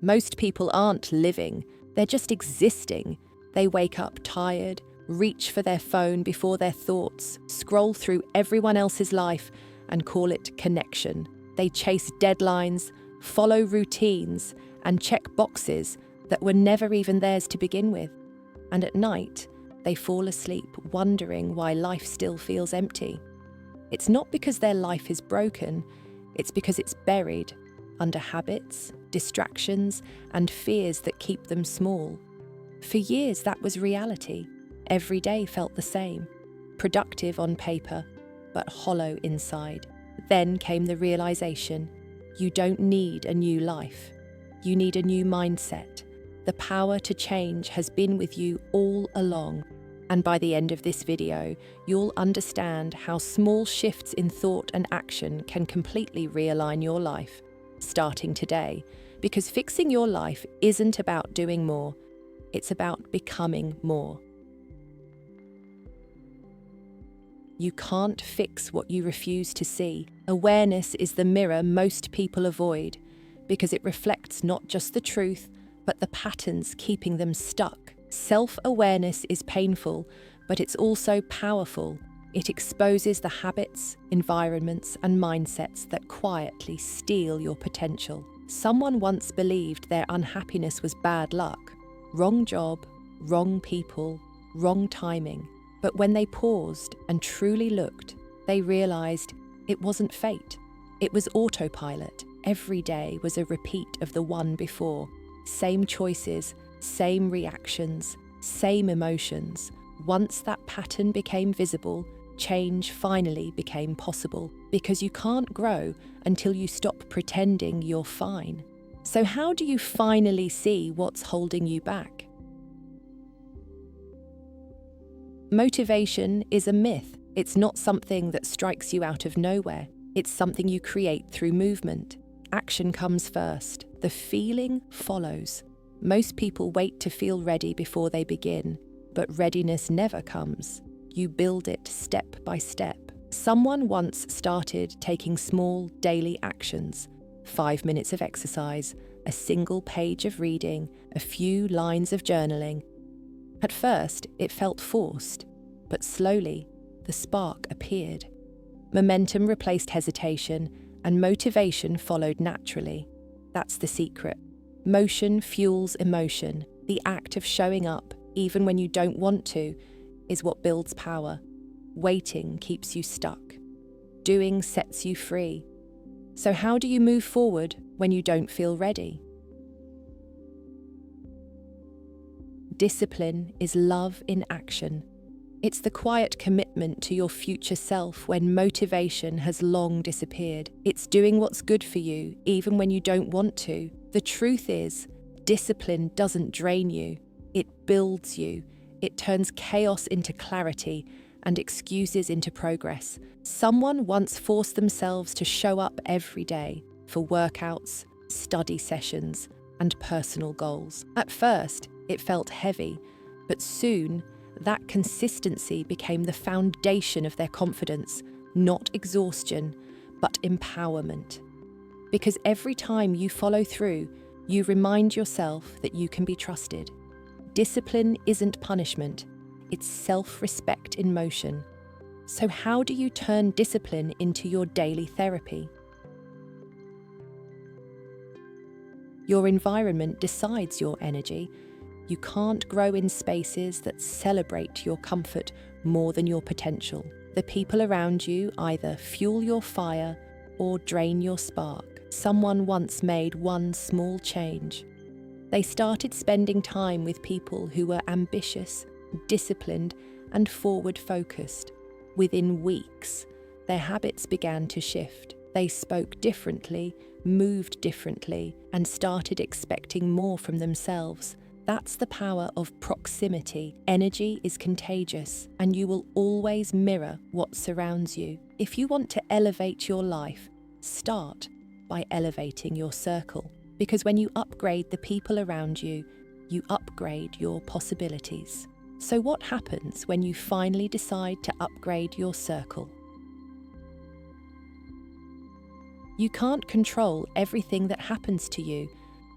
Most people aren't living, they're just existing. They wake up tired, reach for their phone before their thoughts, scroll through everyone else's life and call it connection. They chase deadlines, follow routines, and check boxes that were never even theirs to begin with. And at night, they fall asleep wondering why life still feels empty. It's not because their life is broken, it's because it's buried under habits, distractions, and fears that keep them small. For years, that was reality. Every day felt the same, productive on paper, but hollow inside. Then came the realization, you don't need a new life. You need a new mindset. The power to change has been with you all along. And by the end of this video, you'll understand how small shifts in thought and action can completely realign your life, starting today. Because fixing your life isn't about doing more, it's about becoming more. You can't fix what you refuse to see. Awareness is the mirror most people avoid, because it reflects not just the truth, but the patterns keeping them stuck. Self-awareness is painful, but it's also powerful. It exposes the habits, environments, and mindsets that quietly steal your potential. Someone once believed their unhappiness was bad luck. Wrong job, wrong people, wrong timing. But when they paused and truly looked, they realized it wasn't fate. It was autopilot. Every day was a repeat of the one before. Same choices, same reactions, same emotions. Once that pattern became visible, change finally became possible, because you can't grow until you stop pretending you're fine. So how do you finally see what's holding you back? Motivation is a myth. It's not something that strikes you out of nowhere. It's something you create through movement. Action comes first. The feeling follows. Most people wait to feel ready before they begin, but readiness never comes. You build it step by step. Someone once started taking small daily actions. 5 minutes of exercise, a single page of reading, a few lines of journaling. At first, it felt forced, but slowly, the spark appeared. Momentum replaced hesitation, and motivation followed naturally. That's the secret. Motion fuels emotion. The act of showing up, even when you don't want to, is what builds power. Waiting keeps you stuck. Doing sets you free. So how do you move forward when you don't feel ready? Discipline is love in action. It's the quiet commitment to your future self when motivation has long disappeared. It's doing what's good for you, even when you don't want to. The truth is, discipline doesn't drain you. It builds you. It turns chaos into clarity and excuses into progress. Someone once forced themselves to show up every day for workouts, study sessions, and personal goals. At first, it felt heavy, but soon, that consistency became the foundation of their confidence, not exhaustion, but empowerment. Because every time you follow through, you remind yourself that you can be trusted. Discipline isn't punishment, it's self-respect in motion. So how do you turn discipline into your daily therapy? Your environment decides your energy. You can't grow in spaces that celebrate your comfort more than your potential. The people around you either fuel your fire or drain your spark. Someone once made one small change. They started spending time with people who were ambitious, disciplined, and forward-focused. Within weeks, their habits began to shift. They spoke differently, moved differently, and started expecting more from themselves. That's the power of proximity. Energy is contagious, and you will always mirror what surrounds you. If you want to elevate your life, start by elevating your circle. Because when you upgrade the people around you, you upgrade your possibilities. So what happens when you finally decide to upgrade your circle? You can't control everything that happens to you,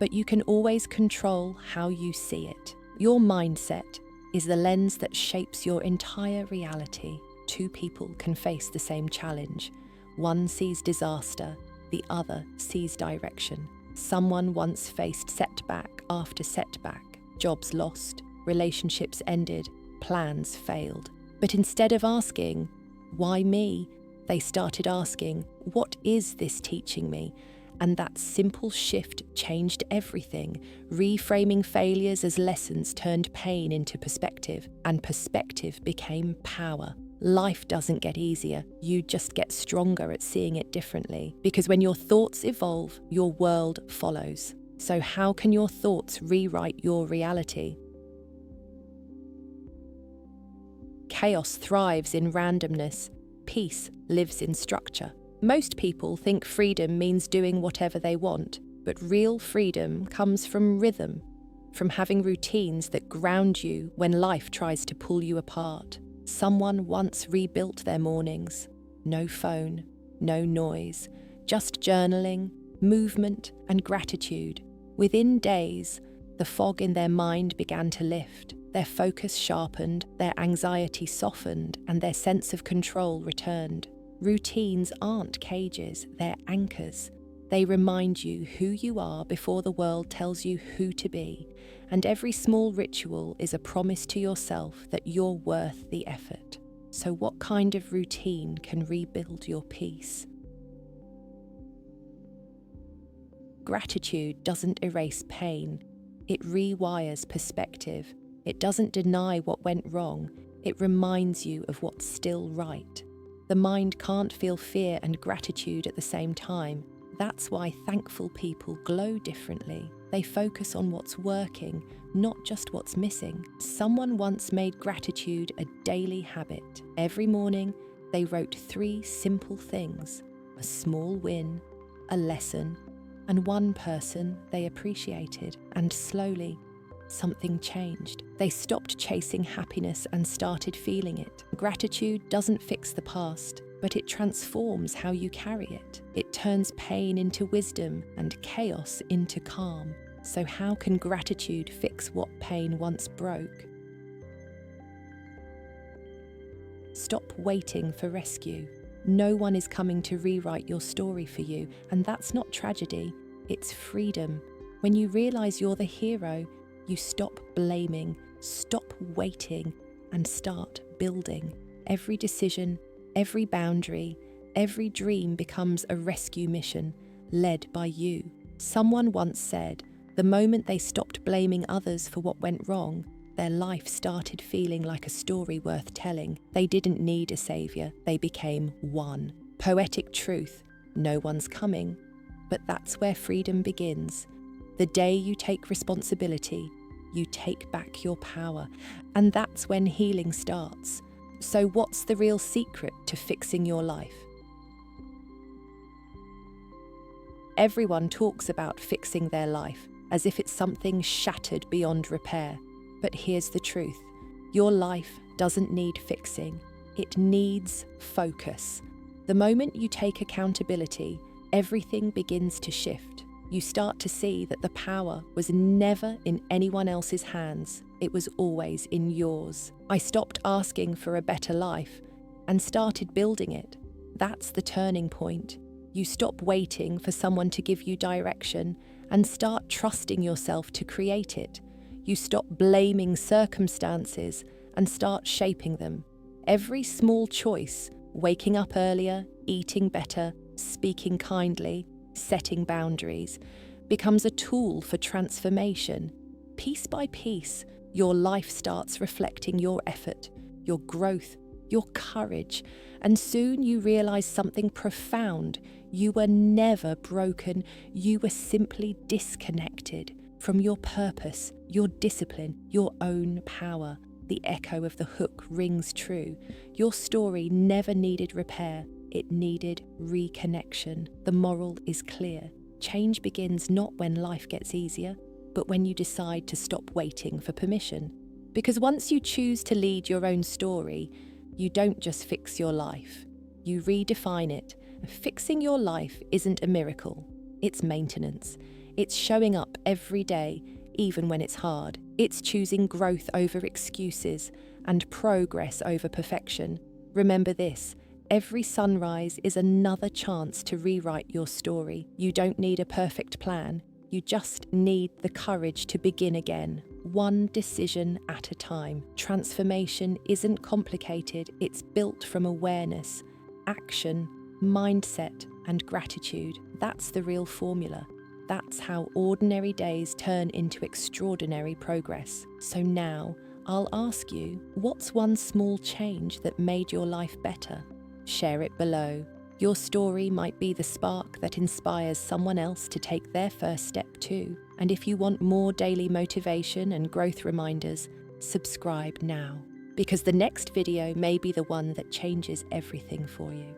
but you can always control how you see it. Your mindset is the lens that shapes your entire reality. Two people can face the same challenge. One sees disaster, the other sees direction. Someone once faced setback after setback, jobs lost, relationships ended, plans failed. But instead of asking, "Why me?" they started asking, "What is this teaching me?" And that simple shift changed everything. Reframing failures as lessons turned pain into perspective, and perspective became power. Life doesn't get easier, you just get stronger at seeing it differently. Because when your thoughts evolve, your world follows. So how can your thoughts rewrite your reality? Chaos thrives in randomness. Peace lives in structure. Most people think freedom means doing whatever they want, but real freedom comes from rhythm, from having routines that ground you when life tries to pull you apart. Someone once rebuilt their mornings. No phone, no noise, just journaling, movement, and gratitude. Within days, the fog in their mind began to lift. Their focus sharpened, their anxiety softened, and their sense of control returned. Routines aren't cages, they're anchors. They remind you who you are before the world tells you who to be, and every small ritual is a promise to yourself that you're worth the effort. So what kind of routine can rebuild your peace? Gratitude doesn't erase pain, it rewires perspective. It doesn't deny what went wrong, it reminds you of what's still right. The mind can't feel fear and gratitude at the same time. That's why thankful people glow differently. They focus on what's working, not just what's missing. Someone once made gratitude a daily habit. Every morning, they wrote 3 simple things: a small win, a lesson, and one person they appreciated. And slowly, something changed. They stopped chasing happiness and started feeling it. Gratitude doesn't fix the past, but it transforms how you carry it. It turns pain into wisdom and chaos into calm. So how can gratitude fix what pain once broke? Stop waiting for rescue. No one is coming to rewrite your story for you, and that's not tragedy, it's freedom. When you realize you're the hero, you stop blaming, stop waiting, and start building. Every decision, every boundary, every dream becomes a rescue mission led by you. Someone once said, the moment they stopped blaming others for what went wrong, their life started feeling like a story worth telling. They didn't need a savior, they became one. Poetic truth, no one's coming, but that's where freedom begins. The day you take responsibility, you take back your power, and that's when healing starts. So what's the real secret to fixing your life? Everyone talks about fixing their life as if it's something shattered beyond repair. But here's the truth. Your life doesn't need fixing. It needs focus. The moment you take accountability, everything begins to shift. You start to see that the power was never in anyone else's hands. It was always in yours. I stopped asking for a better life and started building it. That's the turning point. You stop waiting for someone to give you direction and start trusting yourself to create it. You stop blaming circumstances and start shaping them. Every small choice, waking up earlier, eating better, speaking kindly, setting boundaries, becomes a tool for transformation. Piece by piece, your life starts reflecting your effort, your growth, your courage, and soon you realize something profound. You were never broken, you were simply disconnected from your purpose, your discipline, your own power. The echo of the hook rings true. Your story never needed repair. It needed reconnection. The moral is clear. Change begins not when life gets easier, but when you decide to stop waiting for permission. Because once you choose to lead your own story, you don't just fix your life, you redefine it. Fixing your life isn't a miracle, it's maintenance. It's showing up every day, even when it's hard. It's choosing growth over excuses and progress over perfection. Remember this: every sunrise is another chance to rewrite your story. You don't need a perfect plan. You just need the courage to begin again, one decision at a time. Transformation isn't complicated. It's built from awareness, action, mindset, and gratitude. That's the real formula. That's how ordinary days turn into extraordinary progress. So now, I'll ask you, what's one small change that made your life better? Share it below. Your story might be the spark that inspires someone else to take their first step too. And if you want more daily motivation and growth reminders, subscribe now, because the next video may be the one that changes everything for you.